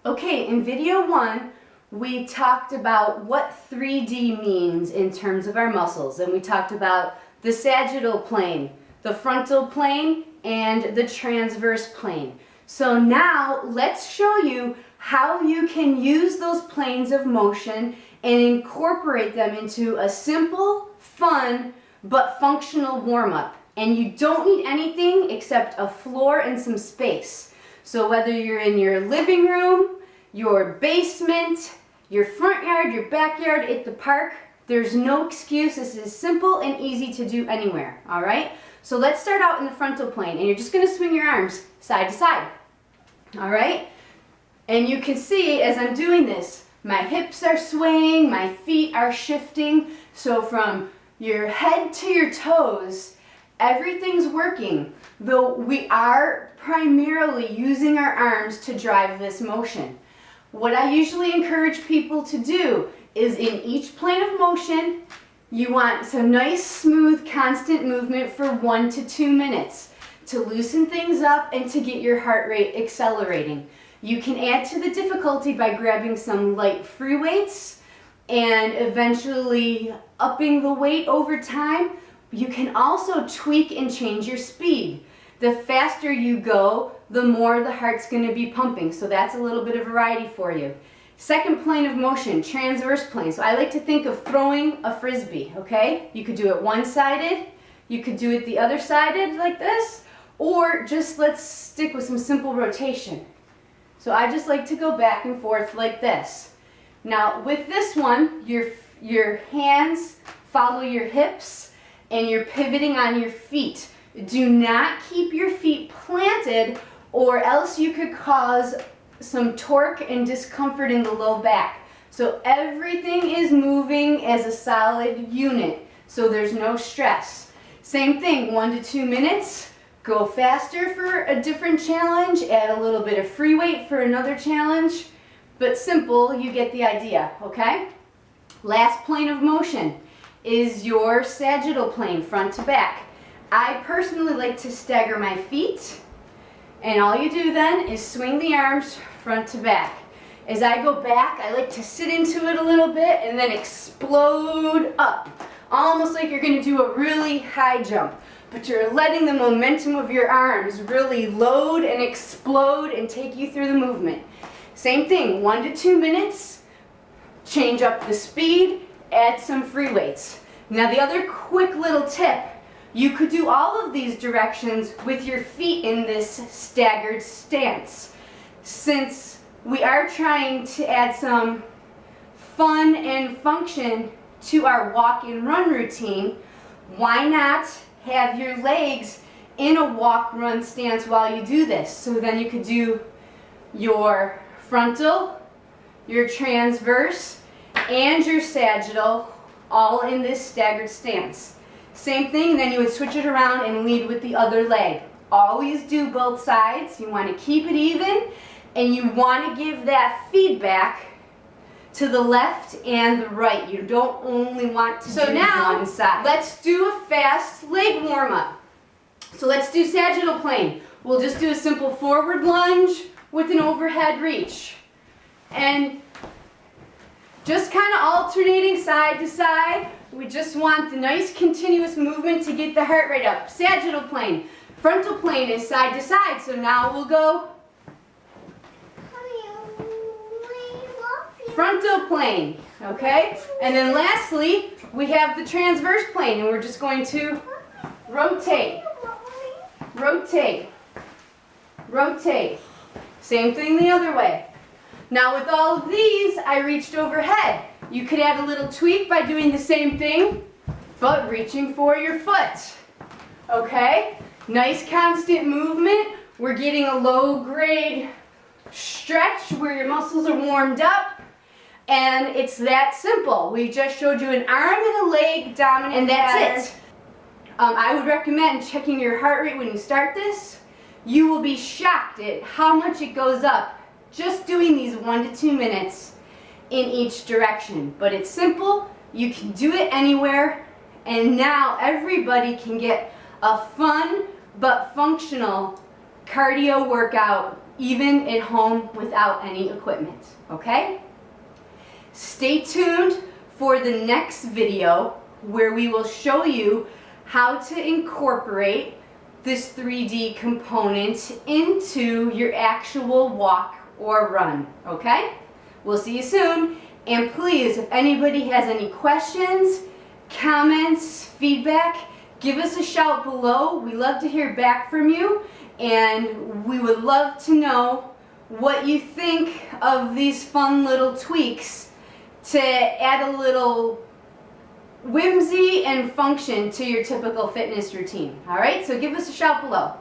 Okay, in video 1, we talked about what 3D means in terms of our muscles, and we talked about the sagittal plane, the frontal plane, and the transverse plane. So now let's show you how you can use those planes of motion and incorporate them into a simple, fun, but functional warm-up. And you don't need anything except a floor and some space. So whether you're in your living room, your basement, your front yard, your backyard, at the park, there's no excuse. This is simple and easy to do anywhere, all right? So let's start out in the frontal plane, and you're just gonna swing your arms side to side, all right? And you can see as I'm doing this, my hips are swaying, my feet are shifting. So from your head to your toes, everything's working, though we are primarily using our arms to drive this motion. What I usually encourage people to do is in each plane of motion, you want some nice, smooth, constant movement for 1 to 2 minutes to loosen things up and to get your heart rate accelerating. You can add to the difficulty by grabbing some light free weights and eventually upping the weight over time. You can also tweak and change your speed. The faster you go, the more the heart's going to be pumping. So that's a little bit of variety for you. Second plane of motion, transverse plane. So I like to think of throwing a frisbee, okay? You could do it one-sided, you could do it the other-sided like this, or just let's stick with some simple rotation. So I just like to go back and forth like this. Now with this one, your hands follow your hips and you're pivoting on your feet. Do not keep your feet planted or else you could cause some torque and discomfort in the low back. So everything is moving as a solid unit, so there's no stress. Same thing, 1 to 2 minutes. Go faster for a different challenge, add a little bit of free weight for another challenge, but simple, you get the idea, okay? Last plane of motion is your sagittal plane, front to back. I personally like to stagger my feet, and all you do then is swing the arms front to back. As I go back, I like to sit into it a little bit and then explode up, almost like you're going to do a really high jump, but you're letting the momentum of your arms really load and explode and take you through the movement. Same thing, 1 to 2 minutes, change up the speed, add some free weights. Now the other quick little tip, you could do all of these directions with your feet in this staggered stance. Since we are trying to add some fun and function to our walk and run routine, why not have your legs in a walk-run stance while you do this? So then you could do your frontal, your transverse, and your sagittal all in this staggered stance. Same thing, then you would switch it around and lead with the other leg. Always do both sides. You want to keep it even, and you want to give that feedback to the left and the right. You don't only want to do one side. Let's do a fast leg warm-up. So let's do sagittal plane. We'll just do a simple forward lunge with an overhead reach. And just kind of alternating side to side. We just want the nice continuous movement to get the heart rate up. Sagittal plane. Frontal plane is side to side. So now we'll go frontal plane, okay? And then lastly, we have the transverse plane, and we're just going to rotate, rotate, rotate. Same thing the other way. Now with all of these, I reached overhead. You could add a little tweak by doing the same thing, but reaching for your foot, okay? Nice constant movement. We're getting a low-grade stretch where your muscles are warmed up. And it's that simple. We just showed you an arm and a leg dominant, and that's it. I would recommend checking your heart rate when you start this. You will be shocked at how much it goes up just doing these 1 to 2 minutes in each direction. But it's simple, you can do it anywhere, and now everybody can get a fun but functional cardio workout even at home without any equipment, okay? Stay tuned for the next video where we will show you how to incorporate this 3D component into your actual walk or run, okay? We'll see you soon. And please, if anybody has any questions, comments, feedback, give us a shout below. We love to hear back from you, and we would love to know what you think of these fun little tweaks to add a little whimsy and function to your typical fitness routine. All right, so give us a shout below.